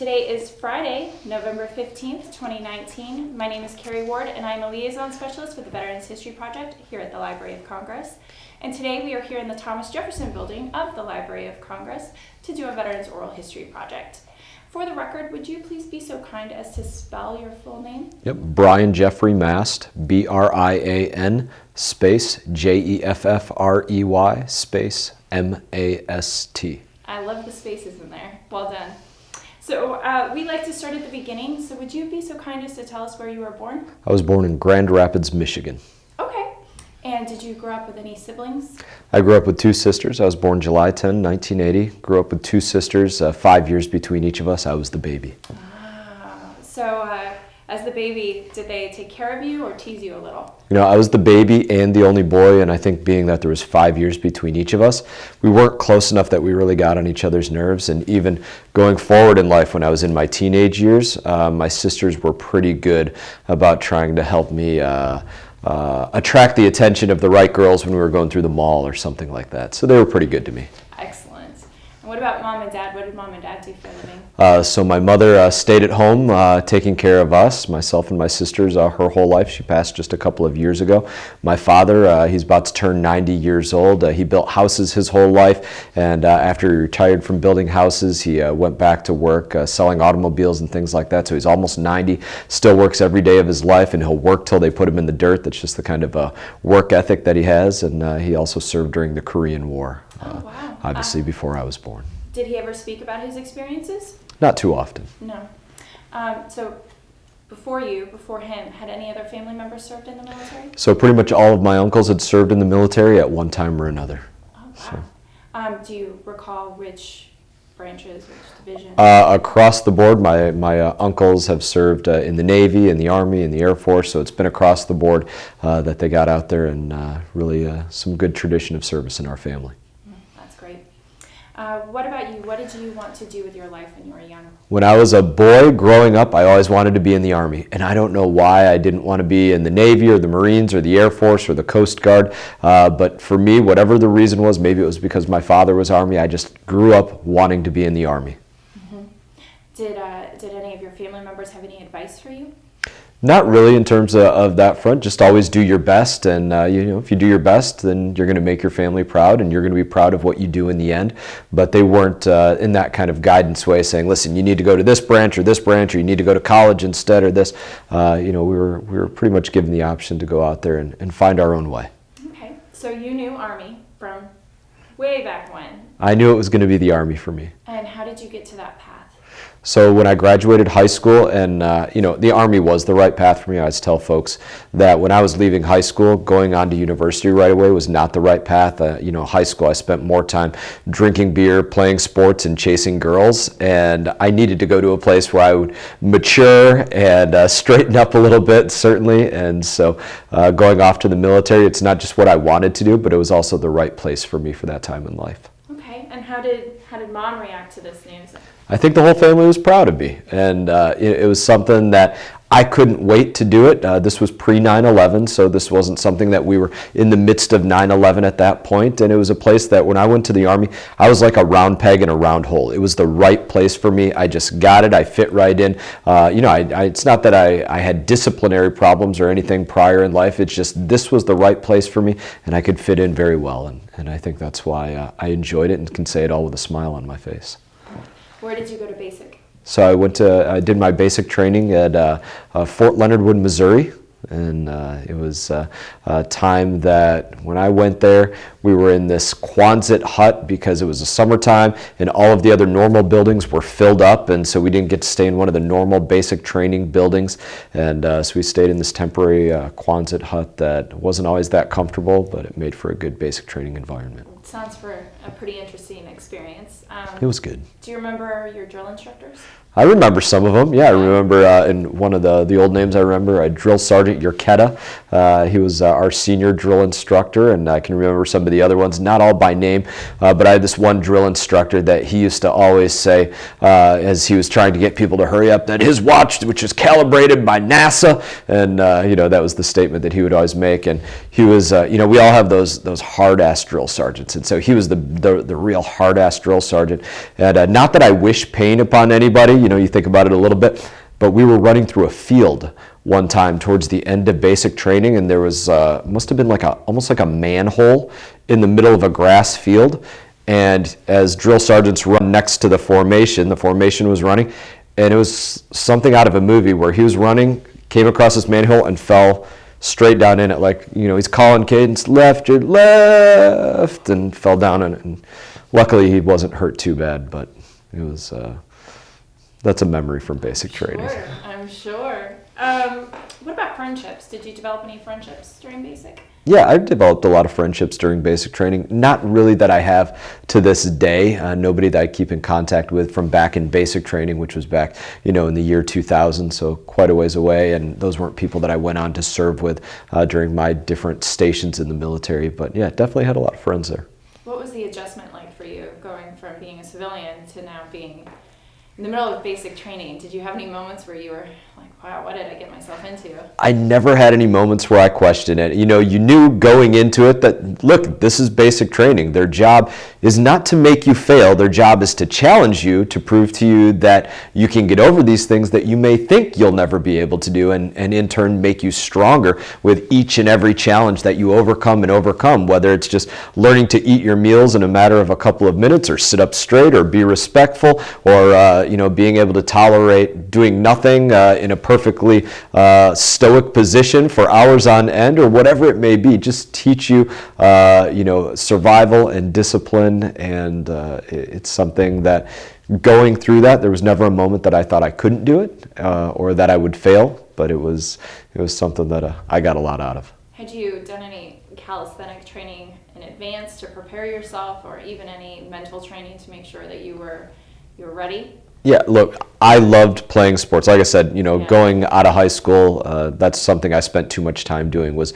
Today is Friday, November 15th, 2019. My name is Carrie Ward, and I'm a liaison specialist with the Veterans History Project here at the Library of Congress. And today we are here in the Thomas Jefferson building of the Library of Congress to do a Veterans Oral History Project. For the record, would you please be so kind as to spell your full name? Yep, Brian Jeffrey Mast, B-R-I-A-N, space, J-E-F-F-R-E-Y, space, M-A-S-T. I love the spaces in there. Well done. So we like to start at the beginning, so would you be so kind as to tell us where you were born? I was born in Grand Rapids, Michigan. Okay. And did you grow up with any siblings? I grew up with two sisters. I was born July 10, 1980. Grew up with two sisters, 5 years between each of us. I was the baby. So as the baby, did they take care of you or tease you a little? You know, I was the baby and the only boy, and I think being that there was 5 years between each of us, we weren't close enough that we really got on each other's nerves. And even going forward in life, when I was in my teenage years, my sisters were pretty good about trying to help me attract the attention of the right girls when we were going through the mall or something like that. So they were pretty good to me. Excellent. And what about mom and dad? What did mom and dad do for a living? So my mother stayed at home taking care of us, myself and my sisters, her whole life. She passed just a couple of years ago. My father, he's about to turn 90 years old. He built houses his whole life, and after he retired from building houses, he went back to work selling automobiles and things like that. So he's almost 90, still works every day of his life, and he'll work till they put him in the dirt. That's just the kind of work ethic that he has, and he also served during the Korean War, wow. obviously before I was born. Did he ever speak about his experiences? Not too often. No. So before him, had any other family members served in the military? So pretty much all of my uncles had served in the military at one time or another. Oh, wow. So. Do you recall which branches, which divisions? Across the board, my uncles have served in the Navy, in the Army, in the Air Force, so it's been across the board that they got out there, and really some good tradition of service in our family. That's great. What about you? What did you want to do with your life when you were young? When I was a boy growing up, I always wanted to be in the Army, and I don't know why I didn't want to be in the Navy or the Marines or the Air Force or the Coast Guard, but for me, whatever the reason was, maybe it was because my father was Army, I just grew up wanting to be in the Army. Mm-hmm. Did any of your family members have any advice for you? Not really in terms of that front, just always do your best, and if you do your best, then you're going to make your family proud, and you're going to be proud of what you do in the end. But they weren't in that kind of guidance way saying, listen, you need to go to this branch, or you need to go to college instead, or this. We were pretty much given the option to go out there and find our own way. Okay, so you knew Army from way back when. I knew it was going to be the Army for me. And how did you get to that path? So when I graduated high school, and the Army was the right path for me, I always tell folks that when I was leaving high school, going on to university right away was not the right path. High school, I spent more time drinking beer, playing sports, and chasing girls, and I needed to go to a place where I would mature and straighten up a little bit, certainly. And so going off to the military, it's not just what I wanted to do, but it was also the right place for me for that time in life. Okay, and how did Mom react to this news? I think the whole family was proud of me, and it was something that I couldn't wait to do it. This was pre-9/11, so this wasn't something that we were in the midst of 9/11 at that point, and it was a place that when I went to the Army, I was like a round peg in a round hole. It was the right place for me. I just got it. I fit right in. It's not that I had disciplinary problems or anything prior in life. It's just this was the right place for me, and I could fit in very well, and I think that's why I enjoyed it and can say it all with a smile on my face. Where did you go to basic? So I did my basic training at Fort Leonard Wood, Missouri, and it was a time that when I went there, we were in this Quonset hut because it was the summertime and all of the other normal buildings were filled up, and so we didn't get to stay in one of the normal basic training buildings, and so we stayed in this temporary Quonset hut that wasn't always that comfortable, but it made for a good basic training environment. Sounds for a pretty interesting experience. It was good. Do you remember your drill instructors? I remember some of them. Yeah, I remember in one of the old names I remember, Drill Sergeant Yerketa. He was our senior drill instructor, and I can remember some of the other ones, not all by name, but I had this one drill instructor that he used to always say, as he was trying to get people to hurry up, that his watch, which is calibrated by NASA, and that was the statement that he would always make. And he was, we all have those hard-ass drill sergeants, and so he was the the real hard-ass drill sergeant. And not that I wish pain upon anybody, you think about it a little bit, but we were running through a field one time towards the end of basic training, and there was must have been almost like a manhole in the middle of a grass field. And as drill sergeants run next to the formation was running, and it was something out of a movie where he was running, came across this manhole and fell straight down in it, he's calling cadence, left, your left, and fell down in it. And luckily he wasn't hurt too bad, but it was, that's a memory from basic training. Sure, I'm sure. What about friendships? Did you develop any friendships during basic? Yeah, I've developed a lot of friendships during basic training. Not really that I have to this day. Nobody that I keep in contact with from back in basic training, which was back, in the year 2000, so quite a ways away. And those weren't people that I went on to serve with during my different stations in the military. But yeah, definitely had a lot of friends there. What was the adjustment like for you going from being a civilian to now being in the middle of basic training? Did you have any moments where you were like, wow, what did I get myself into? I never had any moments where I questioned it. You knew going into it that, look, this is basic training. Their job is not to make you fail. Their job is to challenge you, to prove to you that you can get over these things that you may think you'll never be able to do, and in turn make you stronger with each and every challenge that you overcome, whether it's just learning to eat your meals in a matter of a couple of minutes, or sit up straight, or be respectful, or being able to tolerate doing nothing in a perfectly stoic position for hours on end, or whatever it may be. Just teach you, survival and discipline, and it's something that going through that, there was never a moment that I thought I couldn't do it or that I would fail, but it was something that I got a lot out of. Had you done any calisthenic training in advance to prepare yourself, or even any mental training to make sure that you were ready? Yeah, look, I loved playing sports. Like I said, going out of high school, that's something I spent too much time doing, was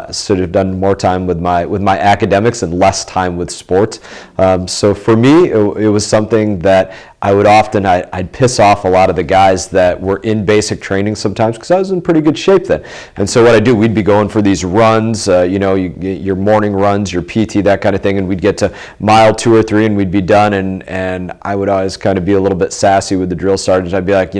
sort of done more time with my academics and less time with sports. So for me, it was something that I would often, I'd piss off a lot of the guys that were in basic training sometimes, because I was in pretty good shape then. And so what I do, we'd be going for these runs, your morning runs, your PT, that kind of thing, and we'd get to mile 2 or 3 and we'd be done, and I would always kind of be a little bit sassy with the drill sergeants. I'd be like,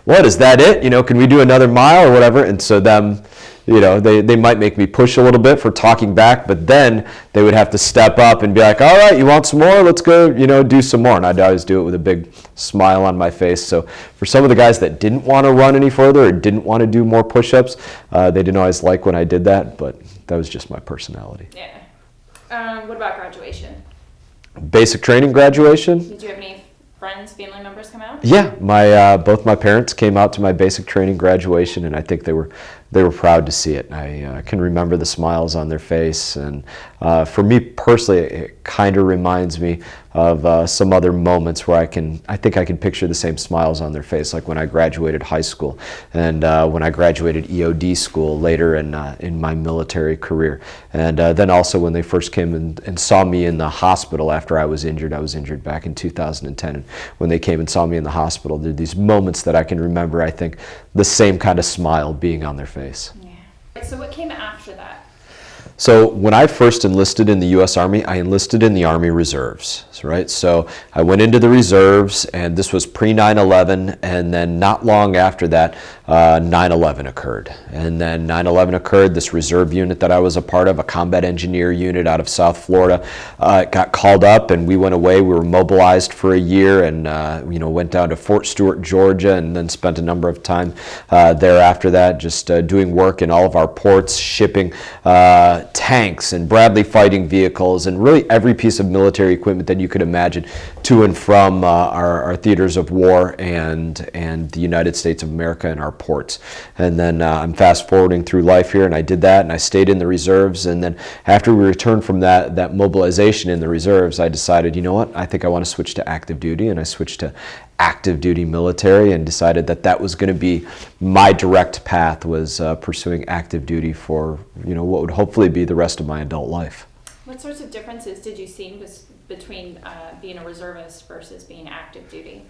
what, is that it? Can we do another mile or whatever? And so them, they might make me push a little bit for talking back, but then they would have to step up and be like, all right, you want some more? Let's go, do some more. And I'd always do it with a big smile on my face. So for some of the guys that didn't want to run any further or didn't want to do more push-ups, they didn't always like when I did that, but that was just my personality. Yeah. What about graduation? Basic training graduation? Did you have any friends, family members come out? Yeah, both my parents came out to my basic training graduation, and I think they were proud to see it. I can remember the smiles on their face, and for me personally, it kind of reminds me of some other moments where I think I can picture the same smiles on their face, like when I graduated high school and when I graduated EOD school later in my military career, and then also when they first came and saw me in the hospital after I was injured. I was injured back in 2010, and when they came and saw me in the hospital, there are these moments that I can remember. I think the same kind of smile being on their face. Yeah. So what came after that? So when I first enlisted in the U.S. Army, I enlisted in the Army Reserves, right? So I went into the reserves, and this was pre-9/11, and then not long after that, 9/11 occurred. And then 9/11 occurred, this reserve unit that I was a part of, a combat engineer unit out of South Florida, got called up, and we went away. We were mobilized for a year, and went down to Fort Stewart, Georgia, and then spent a number of time there after that, just doing work in all of our ports, shipping tanks and Bradley fighting vehicles and really every piece of military equipment that you could imagine to and from our theaters of war and the United States of America and our ports. And then I'm fast forwarding through life here, and I did that, and I stayed in the reserves. And then after we returned from that mobilization in the reserves, I decided, you know what, I think I want to switch to active duty, and I switched to active duty military and decided that was going to be my direct path, was pursuing active duty for what would hopefully be the rest of my adult life. What sorts of differences did you see between being a reservist versus being active duty?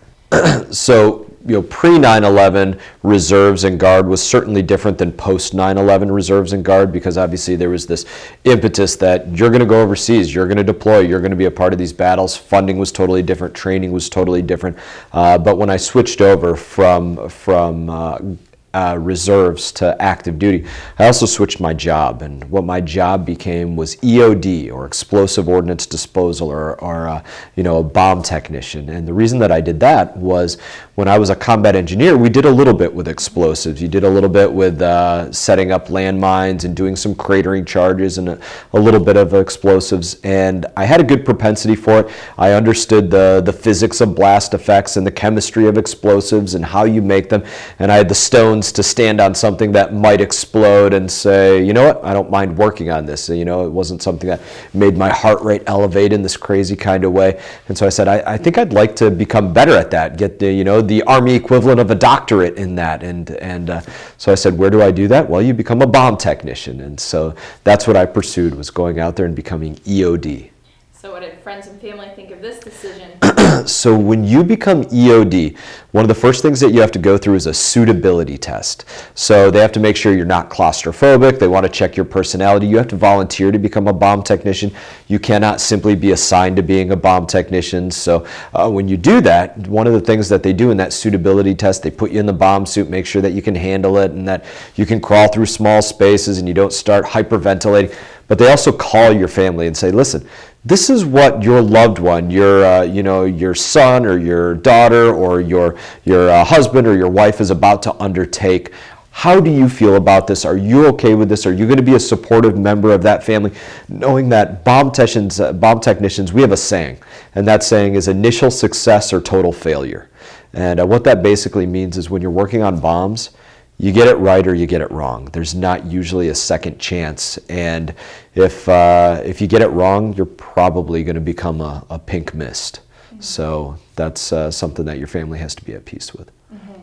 So, pre 9/11 reserves and guard was certainly different than post 9/11 reserves and guard, because obviously there was this impetus that you're going to go overseas, you're going to deploy, you're going to be a part of these battles. Funding was totally different, training was totally different. But when I switched over from reserves to active duty, I also switched my job, and what my job became was EOD, or explosive ordnance disposal, or a bomb technician. And the reason that I did that was, when I was a combat engineer, we did a little bit with explosives. You did a little bit with setting up landmines and doing some cratering charges and a little bit of explosives, and I had a good propensity for it. I understood the physics of blast effects and the chemistry of explosives and how you make them, and I had the stones to stand on something that might explode and say, you know what, I don't mind working on this. It wasn't something that made my heart rate elevate in this crazy kind of way. And so I said, I think I'd like to become better at that, get the Army equivalent of a doctorate in that. And so I said, where do I do that? Well, you become a bomb technician. And so that's what I pursued, was going out there and becoming EOD. So what did friends and family think of this decision? So when you become EOD, one of the first things that you have to go through is a suitability test. So they have to make sure you're not claustrophobic. They want to check your personality. You have to volunteer to become a bomb technician. You cannot simply be assigned to being a bomb technician. So when you do that, one of the things that they do in that suitability test, they put you in the bomb suit, make sure that you can handle it and that you can crawl through small spaces and you don't start hyperventilating. But they also call your family and say, listen, this is what your loved one, your son or your daughter or your husband or your wife is about to undertake. How do you feel about this? Are you okay with this? Are you going to be a supportive member of that family? Knowing that bomb technicians, we have a saying, and that saying is initial success or total failure. And what that basically means is, when you're working on bombs, you get it right or you get it wrong. There's not usually a second chance. And if you get it wrong, you're probably going to become a pink mist. Mm-hmm. So that's something that your family has to be at peace with. Mm-hmm.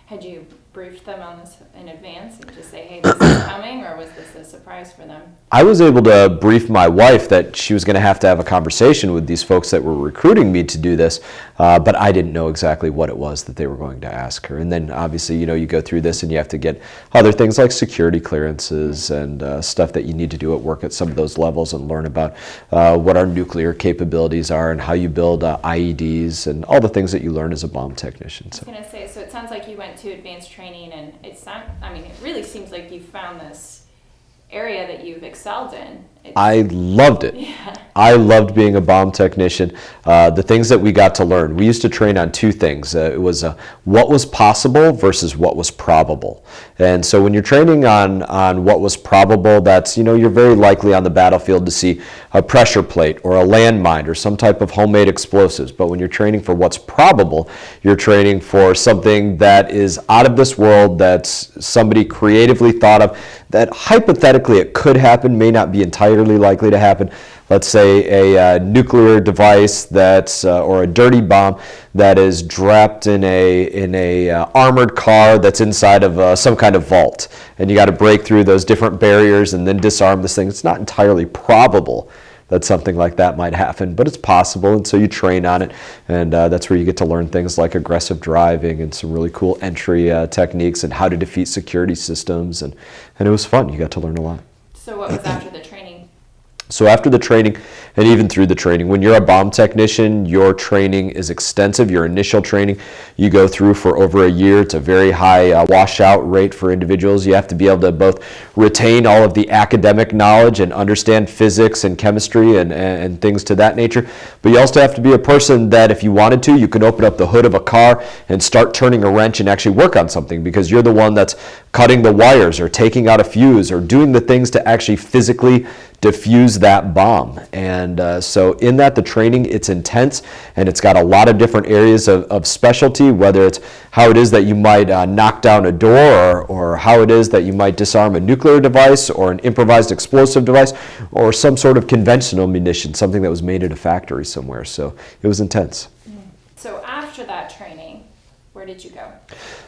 Had you briefed them on this in advance and just say, hey, this is coming, or was this a surprise for them? I was able to brief my wife that she was going to have a conversation with these folks that were recruiting me to do this, but I didn't know exactly what it was that they were going to ask her. And then obviously, you go through this and you have to get other things like security clearances and stuff that you need to do at work at some of those levels, and learn about what our nuclear capabilities are and how you build IEDs and all the things that you learn as a bomb technician. So. I was going to say, so it sounds like you went to advanced training, and it really seems like you found this area that you've excelled in. I loved it. Yeah. I loved being a bomb technician. The things that we got to learn, we used to train on two things. It was what was possible versus what was probable. And so when you're training on what was probable, that's, you're very likely on the battlefield to see a pressure plate or a landmine or some type of homemade explosives. But when you're training for what's probable, you're training for something that is out of this world, that's somebody creatively thought of, that hypothetically it could happen, may not be entirely likely to happen. Let's say a nuclear device that's or a dirty bomb that is trapped in a armored car that's inside of some kind of vault, and you got to break through those different barriers and then disarm this thing. It's not entirely probable that something like that might happen, but it's possible, and so you train on it, and that's where you get to learn things like aggressive driving and some really cool entry techniques and how to defeat security systems, and it was fun. You got to learn a lot. So what was after the training? So after the training, and even through the training, when you're a bomb technician, your training is extensive. Your initial training you go through for over a year. It's a very high washout rate for individuals. You have to be able to both retain all of the academic knowledge and understand physics and chemistry and things to that nature. But you also have to be a person that, if you wanted to, you can open up the hood of a car and start turning a wrench and actually work on something, because you're the one that's cutting the wires or taking out a fuse or doing the things to actually physically diffuse that bomb. And so in that, the training, it's intense, and it's got a lot of different areas of specialty, whether it's how it is that you might knock down a door, or how it is that you might disarm a nuclear device or an improvised explosive device, or some sort of conventional munition, something that was made at a factory somewhere. So it was intense. So after that training, Where did you go?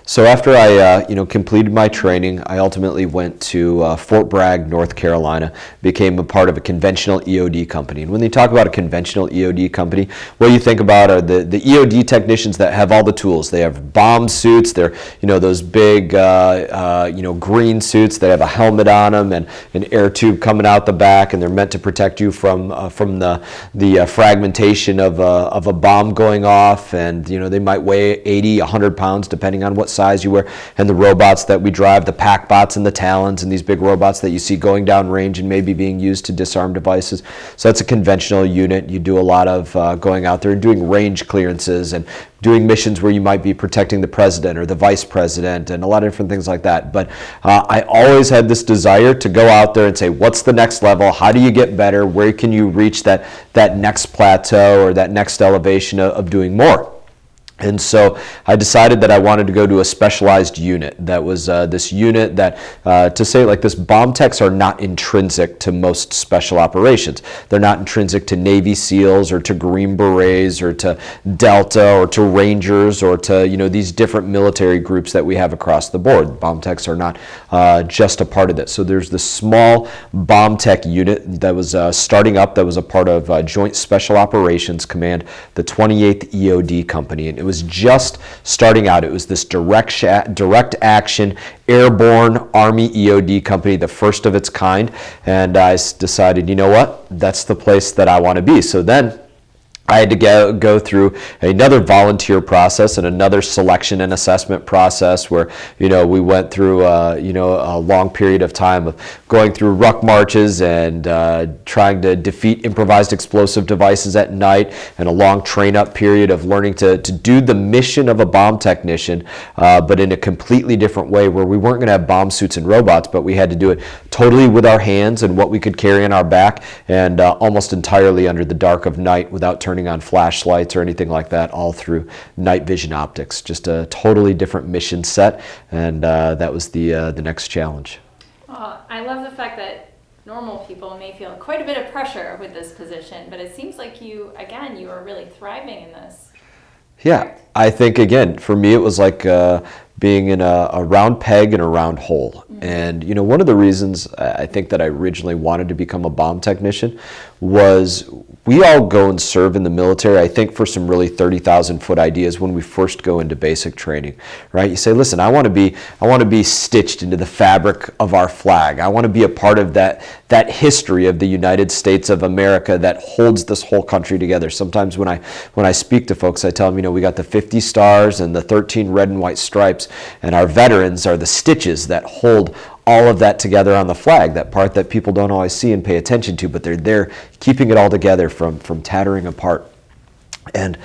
So after I completed my training, I ultimately went to Fort Bragg, North Carolina, became a part of a conventional EOD company. And when they talk about a conventional EOD company, what you think about are the EOD technicians that have all the tools. They have bomb suits, they're those big green suits that have a helmet on them and an air tube coming out the back, and they're meant to protect you from the fragmentation of a bomb going off. And they might weigh 80, 100 pounds depending on what size you wear. And the robots that we drive, the pack bots and the talons, and these big robots that you see going down range and maybe being used to disarm devices. So that's a conventional unit. You do a lot of going out there and doing range clearances and doing missions where you might be protecting the president or the vice president and a lot of different things like that. But I always had this desire to go out there and say, what's the next level? How do you get better? Where can you reach that next plateau or that next elevation of doing more? And so I decided that I wanted to go to a specialized unit. That was this unit that, to say it like this, bomb techs are not intrinsic to most special operations. They're not intrinsic to Navy SEALs or to Green Berets or to Delta or to Rangers or to these different military groups that we have across the board. Bomb techs are not just a part of that. So there's this small bomb tech unit that was starting up, that was a part of Joint Special Operations Command, the 28th EOD Company. And it was just starting out. It was this direct action airborne Army EOD company, the first of its kind. And I decided, you know what, that's the place that I want to be. So then I had to go through another volunteer process and another selection and assessment process where, we went through, a long period of time of going through ruck marches and trying to defeat improvised explosive devices at night, and a long train-up period of learning to do the mission of a bomb technician, but in a completely different way, where we weren't going to have bomb suits and robots, but we had to do it totally with our hands and what we could carry on our back, and almost entirely under the dark of night without turning on flashlights or anything like that, all through night vision optics. Just a totally different mission set, and that was the next challenge. Well, I love the fact that normal people may feel quite a bit of pressure with this position, but it seems like you are really thriving in this. Yeah, Correct? I think, again, for me, it was like being in a round peg in a round hole. Mm-hmm. And, one of the reasons I think that I originally wanted to become a bomb technician was we all go and serve in the military, I think, for some really 30,000-foot ideas when we first go into basic training, right? You say, listen, I want to be stitched into the fabric of our flag. I want to be a part of that history of the United States of America that holds this whole country together. Sometimes when I speak to folks, I tell them, we got the 50 stars and the 13 red and white stripes, and our veterans are the stitches that hold all of that together on the flag, that part that people don't always see and pay attention to, but they're there keeping it all together from tattering apart. And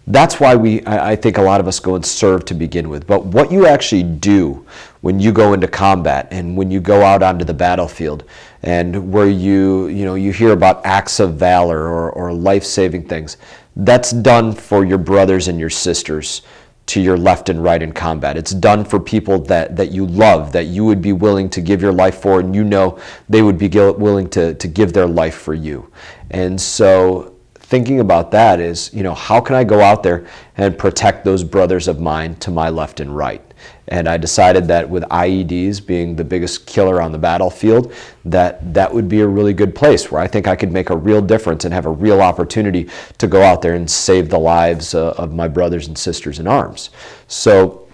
that's why I think a lot of us go and serve to begin with. But what you actually do when you go into combat and when you go out onto the battlefield, and where you hear about acts of valor or life-saving things, that's done for your brothers and your sisters to your left and right in combat. It's done for people that you love, that you would be willing to give your life for, and they would be willing to give their life for you. And so thinking about that is, how can I go out there and protect those brothers of mine to my left and right? And I decided that with IEDs being the biggest killer on the battlefield, that would be a really good place where I think I could make a real difference and have a real opportunity to go out there and save the lives of my brothers and sisters in arms. So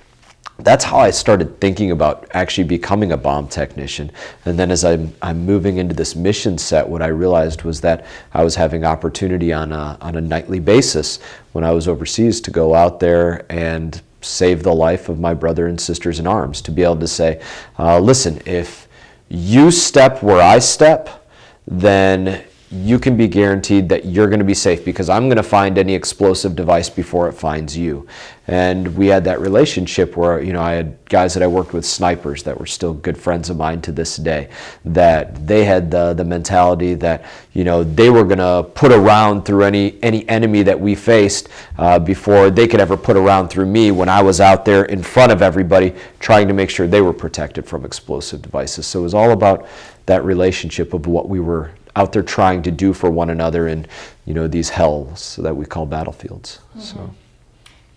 that's how I started thinking about actually becoming a bomb technician. And then as I'm moving into this mission set, what I realized was that I was having opportunity on a nightly basis when I was overseas to go out there and save the life of my brother and sisters in arms, to be able to say, listen, if you step where I step, then you can be guaranteed that you're going to be safe, because I'm going to find any explosive device before it finds you. And we had that relationship where, I had guys that I worked with, snipers, that were still good friends of mine to this day, that they had the mentality that, they were going to put a round through any enemy that we faced before they could ever put a round through me, when I was out there in front of everybody trying to make sure they were protected from explosive devices. So it was all about that relationship of what we were out there trying to do for one another in, these hells that we call battlefields. Mm-hmm. So,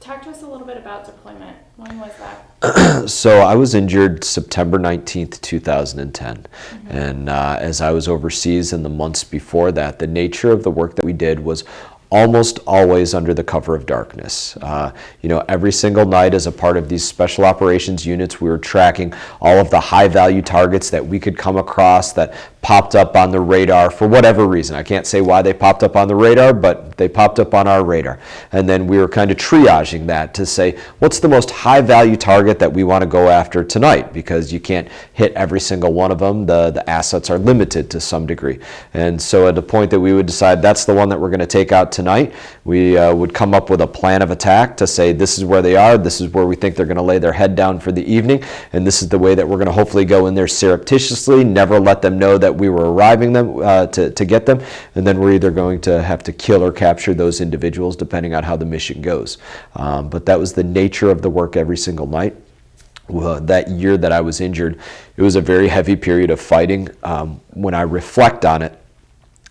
talk to us a little bit about deployment. When was that? So I was injured September 19th, 2010. And as I was overseas in the months before that, the nature of the work that we did was almost always under the cover of darkness. Every single night as a part of these special operations units, we were tracking all of the high value targets that we could come across that popped up on the radar for whatever reason. I can't say why they popped up on the radar, but they popped up on our radar. And then we were kind of triaging that to say, what's the most high value target that we want to go after tonight? Because you can't hit every single one of them. The assets are limited to some degree. And so at the point that we would decide that's the one that we're going to take out tonight, we would come up with a plan of attack to say this is where they are, this is where we think they're going to lay their head down for the evening, and this is the way that we're going to hopefully go in there surreptitiously, never let them know that we were arriving them to get them, and then we're either going to have to kill or capture those individuals depending on how the mission goes. But that was the nature of the work every single night. That year that I was injured, it was a very heavy period of fighting. When I reflect on it,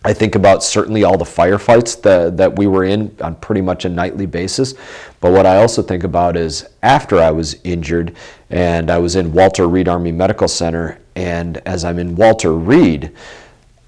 I think about certainly all the firefights that we were in on pretty much a nightly basis. But what I also think about is after I was injured and I was in Walter Reed Army Medical Center, and as I'm in Walter Reed,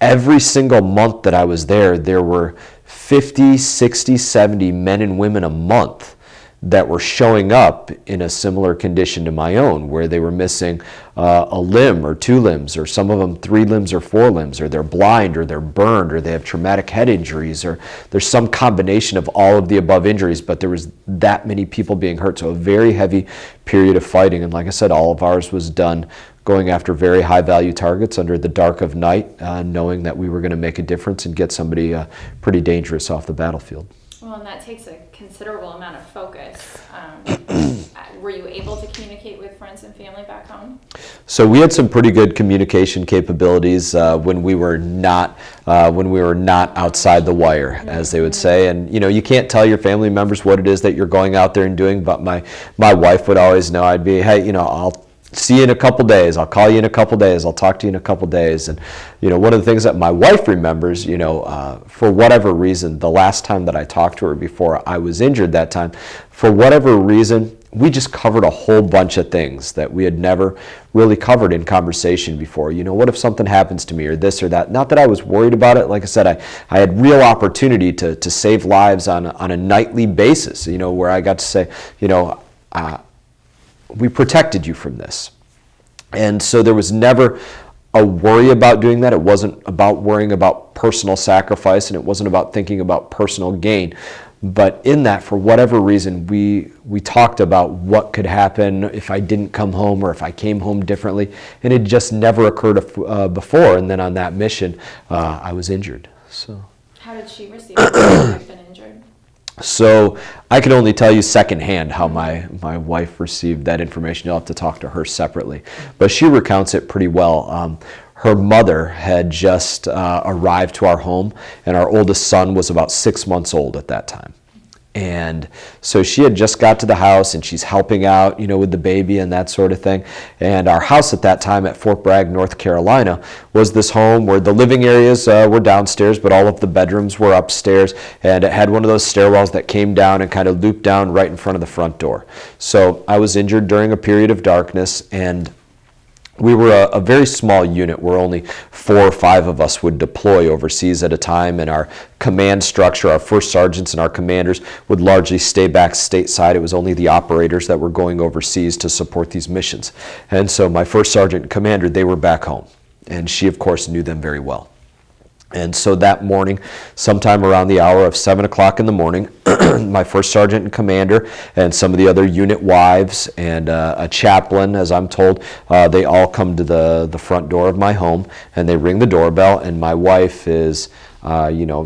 every single month that I was there, there were 50, 60, 70 men and women a month that were showing up in a similar condition to my own, where they were missing a limb or two limbs, or some of them 3 limbs or 4 limbs, or they're blind, or they're burned, or they have traumatic head injuries, or there's some combination of all of the above injuries, but there was that many people being hurt. So a very heavy period of fighting. And like I said, all of ours was done going after very high value targets under the dark of night, knowing that we were going to make a difference and get somebody pretty dangerous off the battlefield. Well, and that takes a considerable amount of focus. Were you able to communicate with friends and family back home? So we had some pretty good communication capabilities when we were not outside the wire, as they would say. And you can't tell your family members what it is that you're going out there and doing. But my wife would always know. I'd be, hey, I'll see you in a couple days. I'll call you in a couple days. I'll talk to you in a couple days. And one of the things that my wife remembers, for whatever reason, the last time that I talked to her before I was injured that time, for whatever reason, we just covered a whole bunch of things that we had never really covered in conversation before. What if something happens to me, or this or that? Not that I was worried about it. Like I said, I had real opportunity to save lives on a nightly basis, where I got to say, we protected you from this. And so there was never a worry about doing that. It wasn't about worrying about personal sacrifice, and it wasn't about thinking about personal gain. But in that, for whatever reason, we talked about what could happen if I didn't come home or if I came home differently. And it just never occurred before. And then on that mission, I was injured. So how did she receive it after you've been injured? So I can only tell you secondhand how my wife received that information. You'll have to talk to her separately. But she recounts it pretty well. Her mother had just arrived to our home, and our oldest son was about 6 months old at that time. And so she had just got to the house, and she's helping out, with the baby and that sort of thing. And our house at that time at Fort Bragg, North Carolina, was this home where the living areas were downstairs, but all of the bedrooms were upstairs. And it had one of those stairwells that came down and kind of looped down right in front of the front door. So I was injured during a period of darkness, and we were a very small unit where only 4 or 5 of us would deploy overseas at a time, and our command structure, our first sergeants and our commanders, would largely stay back stateside. It was only the operators that were going overseas to support these missions. And so my first sergeant and commander, they were back home, and she, of course, knew them very well. And so that morning, sometime around the hour of 7 o'clock in the morning, my first sergeant and commander and some of the other unit wives and a chaplain, as I'm told, they all come to the front door of my home, and they ring the doorbell, and my wife is,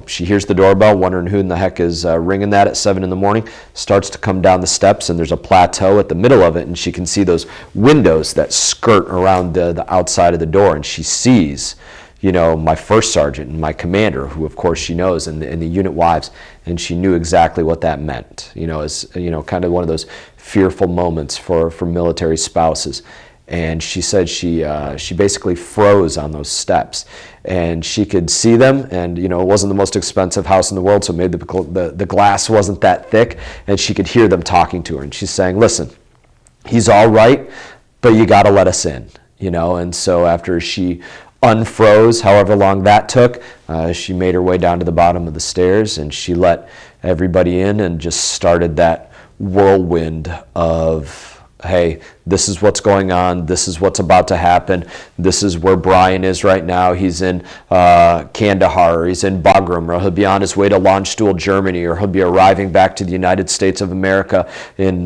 she hears the doorbell, wondering who in the heck is ringing that at 7 in the morning, starts to come down the steps, and there's a plateau at the middle of it, and she can see those windows that skirt around the outside of the door, and she sees my first sergeant and my commander, who of course she knows, and the unit wives, and she knew exactly what that meant, as kind of one of those fearful moments for military spouses. And she said she basically froze on those steps, and she could see them, and it wasn't the most expensive house in the world, so maybe the glass wasn't that thick, and she could hear them talking to her, and she's saying, listen, he's all right, but you got to let us in, And so after she unfroze, however long that took, she made her way down to the bottom of the stairs, and she let everybody in and just started that whirlwind of, hey, this is what's going on. This is what's about to happen. This is where Brian is right now. He's in Kandahar, or he's in Bagram, or he'll be on his way to Landstuhl, Germany, or he'll be arriving back to the United States of America in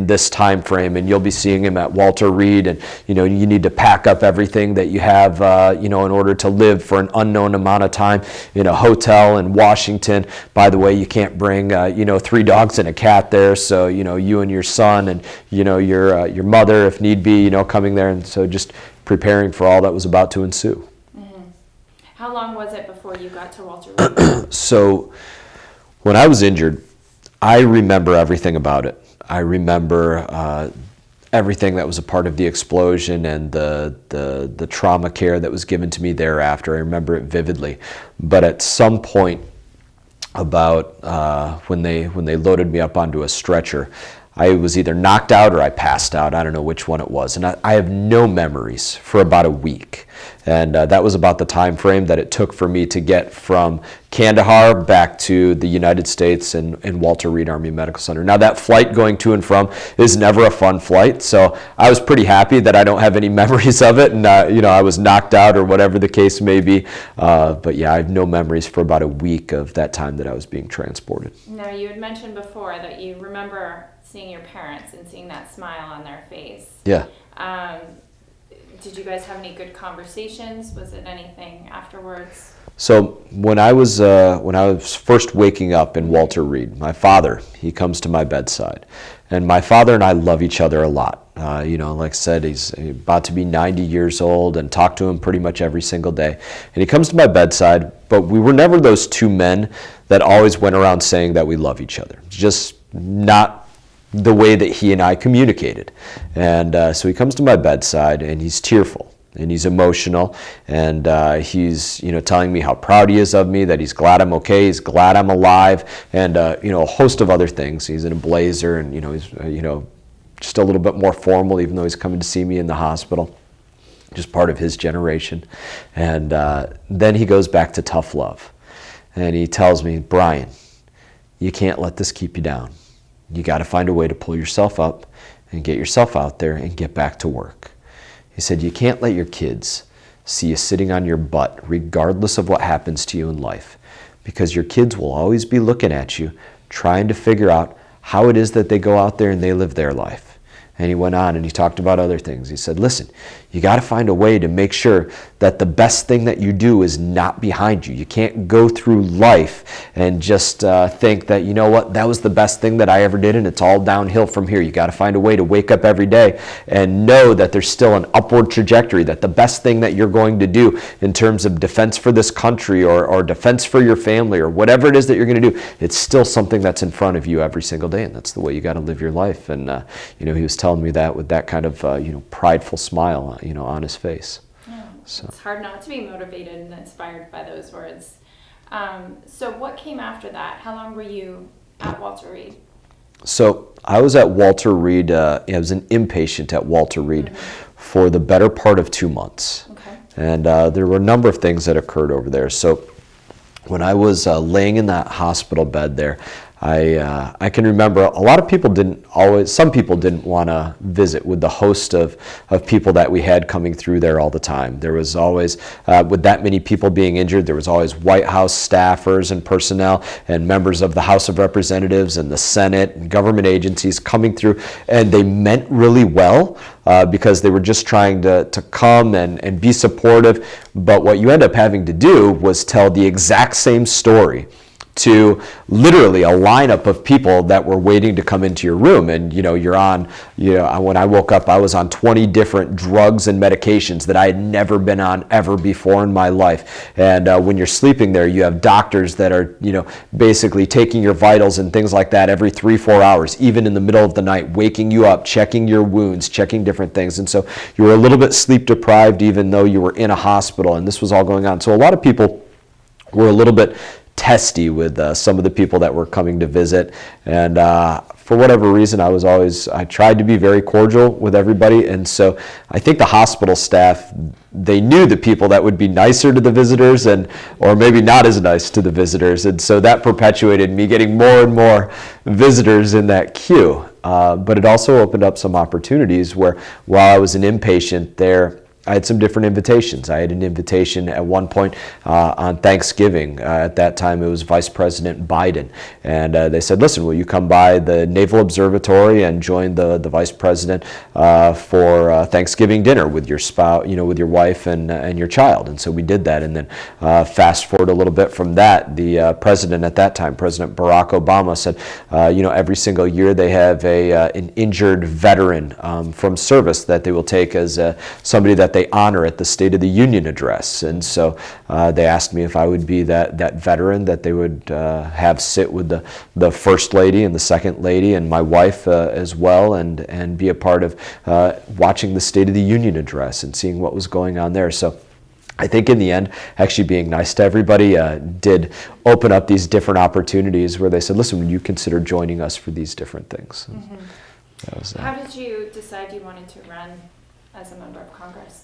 this time frame. And you'll be seeing him at Walter Reed. And you need to pack up everything that you have, in order to live for an unknown amount of time in a hotel in Washington. By the way, you can't bring 3 dogs and a cat there. So you and your son and your mother, if need be, coming there, and so just preparing for all that was about to ensue. Mm-hmm. How long was it before you got to Walter Reed? So when I was injured, I remember everything about it. I remember everything that was a part of the explosion and the trauma care that was given to me thereafter. I remember it vividly. But at some point about when they loaded me up onto a stretcher, I was either knocked out or I passed out. I don't know which one it was. And I have no memories for about a week. And that was about the time frame that it took for me to get from Kandahar back to the United States and Walter Reed Army Medical Center. Now, that flight going to and from is never a fun flight. So I was pretty happy that I don't have any memories of it. And, I was knocked out or whatever the case may be. But yeah, I have no memories for about a week of that time that I was being transported. Now, you had mentioned before that you remember seeing your parents and seeing that smile on their face. Yeah. Did you guys have any good conversations? Was it anything afterwards? So when I was first waking up in Walter Reed, my father, he comes to my bedside, and my father and I love each other a lot. Like I said, he's about to be 90 years old, and talk to him pretty much every single day. And he comes to my bedside, but we were never those two men that always went around saying that we love each other. Just not the way that he and I communicated. And so he comes to my bedside, and he's tearful and he's emotional, and he's telling me how proud he is of me, that he's glad I'm okay, he's glad I'm alive, and a host of other things. He's in a blazer, and he's just a little bit more formal, even though he's coming to see me in the hospital, just part of his generation. And then he goes back to tough love, and he tells me, Brian, you can't let this keep you down. You got to find a way to pull yourself up and get yourself out there and get back to work. He said, you can't let your kids see you sitting on your butt regardless of what happens to you in life, because your kids will always be looking at you trying to figure out how it is that they go out there and they live their life. And he went on and he talked about other things. He said, listen, you got to find a way to make sure that the best thing that you do is not behind you. You can't go through life and just think that, that was the best thing that I ever did and it's all downhill from here. You got to find a way to wake up every day and know that there's still an upward trajectory, that the best thing that you're going to do in terms of defense for this country or defense for your family or whatever it is that you're going to do, it's still something that's in front of you every single day, and that's the way you got to live your life. And, he was telling me that with that kind of, prideful smile, on his face. Yeah, so it's hard not to be motivated and inspired by those words. So what came after that? How long were you at Walter Reed? So I was at Walter Reed. I was an inpatient at Walter Reed for the better part of 2 months. Okay. And there were a number of things that occurred over there. So when I was laying in that hospital bed there, I can remember a lot of people some people didn't want to visit with the host of people that we had coming through there all the time. There was always, with that many people being injured, there was always White House staffers and personnel and members of the House of Representatives and the Senate and government agencies coming through, and they meant really well because they were just trying to come and be supportive. But what you end up having to do was tell the exact same story to literally a lineup of people that were waiting to come into your room. And you're on, when I woke up, I was on 20 different drugs and medications that I had never been on ever before in my life. And when you're sleeping there, you have doctors that are basically taking your vitals and things like that every 3-4 hours, even in the middle of the night, waking you up, checking your wounds, checking different things. And so you were a little bit sleep deprived even though you were in a hospital, and this was all going on. So a lot of people were a little bit testy with some of the people that were coming to visit. And for whatever reason, I tried to be very cordial with everybody. And so I think the hospital staff, they knew the people that would be nicer to the visitors or maybe not as nice to the visitors. And so that perpetuated me getting more and more visitors in that queue. But it also opened up some opportunities where while I was an inpatient there, I had some different invitations. I had an invitation at one point on Thanksgiving. At that time, it was Vice President Biden. And they said, listen, will you come by the Naval Observatory and join the Vice President for Thanksgiving dinner with your spouse, with your wife and your child? And so we did that. And then fast forward a little bit from that, the president at that time, President Barack Obama, said, every single year they have an injured veteran from service that they will take as somebody that they honor at the State of the Union address. And so they asked me if I would be that veteran that they would have sit with the First Lady and the Second Lady and my wife as well, and be a part of watching the State of the Union address and seeing what was going on there. So I think in the end, actually being nice to everybody did open up these different opportunities where they said, listen, would you consider joining us for these different things? Mm-hmm. That was, how did you decide you wanted to run as a member of Congress?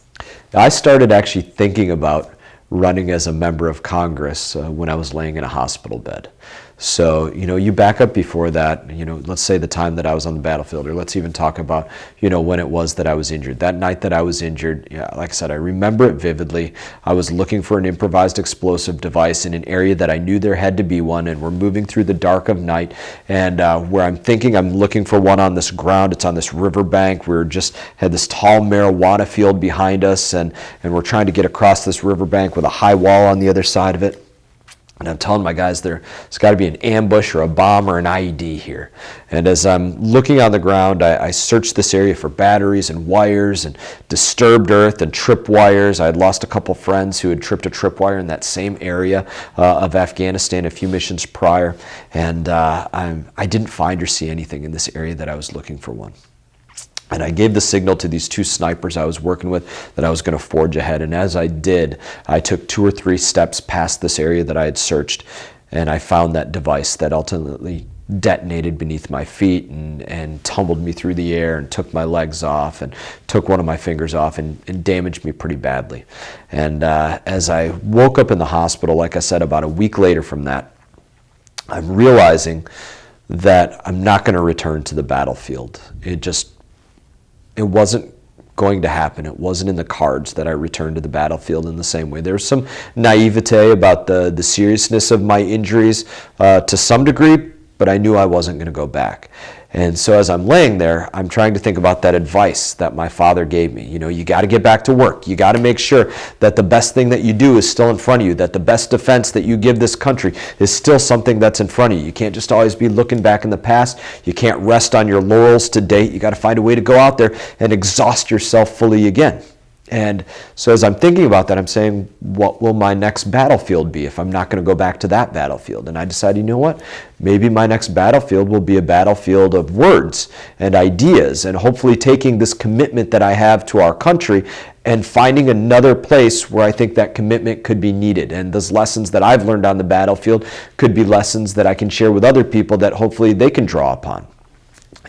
I started actually thinking about running as a member of Congress when I was laying in a hospital bed. So, you back up before that, let's say the time that I was on the battlefield, or let's even talk about, when it was that I was injured. That night that I was injured, like I said, I remember it vividly. I was looking for an improvised explosive device in an area that I knew there had to be one, and we're moving through the dark of night, and where I'm thinking I'm looking for one on this ground, it's on this riverbank. We just had this tall marijuana field behind us, and we're trying to get across this riverbank with a high wall on the other side of it. And I'm telling my guys there's got to be an ambush or a bomb or an IED here. And as I'm looking on the ground, I searched this area for batteries and wires and disturbed earth and tripwires. I had lost a couple friends who had tripped a tripwire in that same area of Afghanistan a few missions prior. And I didn't find or see anything in this area that I was looking for one. And I gave the signal to these two snipers I was working with that I was going to forge ahead. And as I did, I took 2 or 3 steps past this area that I had searched, and I found that device that ultimately detonated beneath my feet and tumbled me through the air and took my legs off and took one of my fingers off and damaged me pretty badly. And as I woke up in the hospital, like I said, about a week later from that, I'm realizing that I'm not going to return to the battlefield. It wasn't going to happen. It wasn't in the cards that I returned to the battlefield in the same way. There was some naivete about the seriousness of my injuries to some degree, but I knew I wasn't going to go back. And so as I'm laying there, I'm trying to think about that advice that my father gave me. You got to get back to work. You got to make sure that the best thing that you do is still in front of you, that the best defense that you give this country is still something that's in front of you. You can't just always be looking back in the past. You can't rest on your laurels to date. You got to find a way to go out there and exhaust yourself fully again. And so as I'm thinking about that, I'm saying, what will my next battlefield be if I'm not going to go back to that battlefield? And I decided, you know what? Maybe my next battlefield will be a battlefield of words and ideas, and hopefully taking this commitment that I have to our country and finding another place where I think that commitment could be needed. And those lessons that I've learned on the battlefield could be lessons that I can share with other people that hopefully they can draw upon.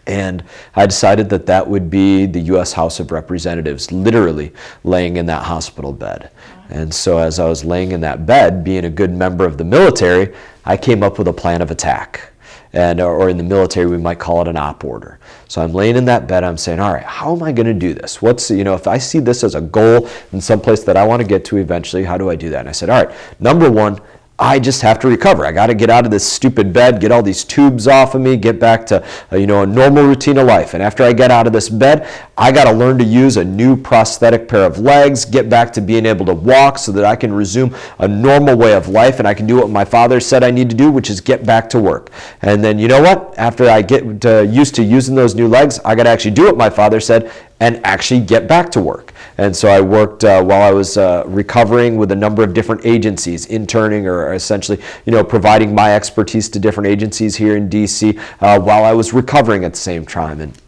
And I decided that would be the U.S. House of Representatives, literally laying in that hospital bed. And so as I was laying in that bed, being a good member of the military, I came up with a plan of attack. Or in the military, we might call it an op order. So I'm laying in that bed, I'm saying, all right, how am I going to do this? If I see this as a goal in some place that I want to get to eventually, how do I do that? And I said, all right, number one, I just have to recover. I got to get out of this stupid bed, get all these tubes off of me, get back to a normal routine of life. And after I get out of this bed, I got to learn to use a new prosthetic pair of legs, get back to being able to walk so that I can resume a normal way of life and I can do what my father said I need to do, which is get back to work. And then you know what? After I get used to using those new legs, I got to actually do what my father said and actually get back to work. And so I worked while I was recovering with a number of different agencies, interning or essentially, providing my expertise to different agencies here in D.C. While I was recovering at the same time. And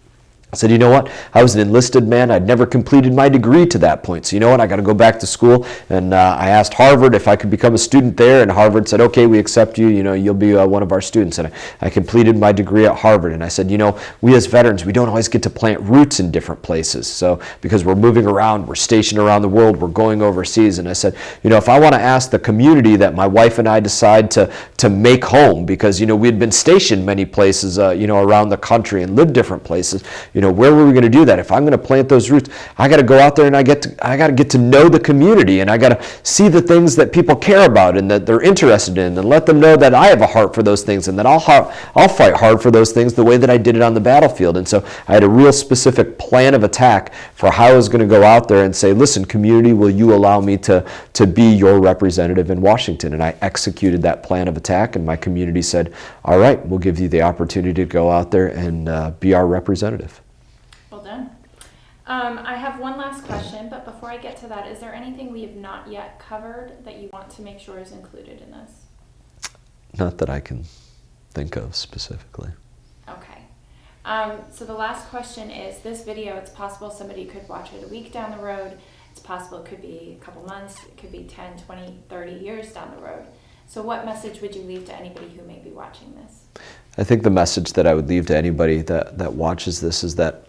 I said, you know what? I was an enlisted man. I'd never completed my degree to that point. So you know what? I got to go back to school. And I asked Harvard if I could become a student there. And Harvard said, okay, we accept you. You know, you'll be one of our students. And I completed my degree at Harvard. And I said, you know, we as veterans, we don't always get to plant roots in different places. So because we're moving around, we're stationed around the world, we're going overseas. And I said, you know, if I want to ask the community that my wife and I decide to make home, because, you know, we had been stationed many places, you know, around the country and lived different places, you know, where were we going to do that? If I'm going to plant those roots, I got to go out there and I got to get to know the community, and I got to see the things that people care about and that they're interested in, and let them know that I have a heart for those things and that I'll fight hard for those things the way that I did it on the battlefield. And so I had a real specific plan of attack for how I was going to go out there and say, listen, community, will you allow me to be your representative in Washington? And I executed that plan of attack, and my community said, all right, we'll give you the opportunity to go out there and be our representative. Well done. I have one last question, but before I get to that, is there anything we have not yet covered that you want to make sure is included in this? Not that I can think of specifically. Okay. So the last question is, this video, it's possible somebody could watch it a week down the road. It's possible it could be a couple months. It could be 10, 20, 30 years down the road. So what message would you leave to anybody who may be watching this? I think the message that I would leave to anybody that watches this is that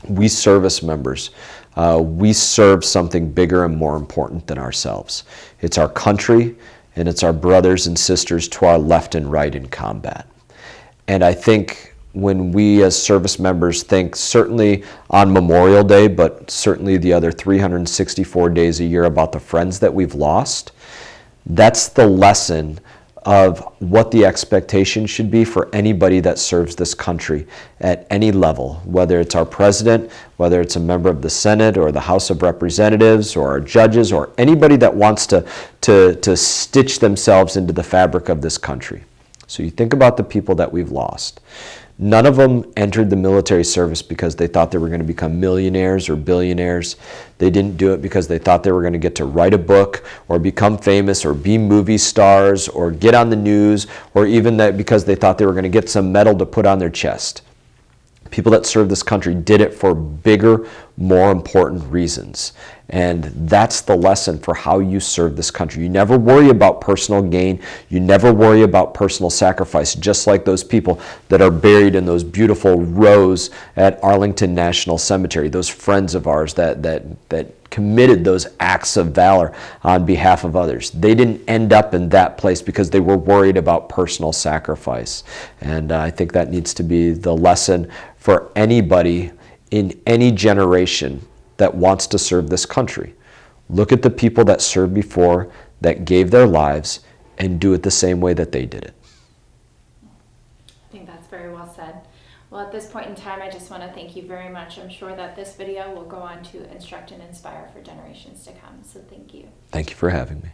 we service members, we serve something bigger and more important than ourselves. It's our country, and it's our brothers and sisters to our left and right in combat. And I think when we as service members think, certainly on Memorial Day, but certainly the other 364 days a year, about the friends that we've lost, that's the lesson of what the expectation should be for anybody that serves this country at any level, whether it's our president, whether it's a member of the Senate or the House of Representatives or our judges or anybody that wants to stitch themselves into the fabric of this country. So you think about the people that we've lost. None of them entered the military service because they thought they were going to become millionaires or billionaires. They didn't do it because they thought they were going to get to write a book or become famous or be movie stars or get on the news, or even that because they thought they were going to get some medal to put on their chest. People that serve this country did it for bigger, more important reasons. And that's the lesson for how you serve this country. You never worry about personal gain. You never worry about personal sacrifice, just like those people that are buried in those beautiful rows at Arlington National Cemetery, those friends of ours that committed those acts of valor on behalf of others. They didn't end up in that place because they were worried about personal sacrifice. And I think that needs to be the lesson for anybody in any generation that wants to serve this country. Look at the people that served before, that gave their lives, and do it the same way that they did it. I think that's very well said. Well, at this point in time, I just want to thank you very much. I'm sure that this video will go on to instruct and inspire for generations to come. So thank you. Thank you for having me.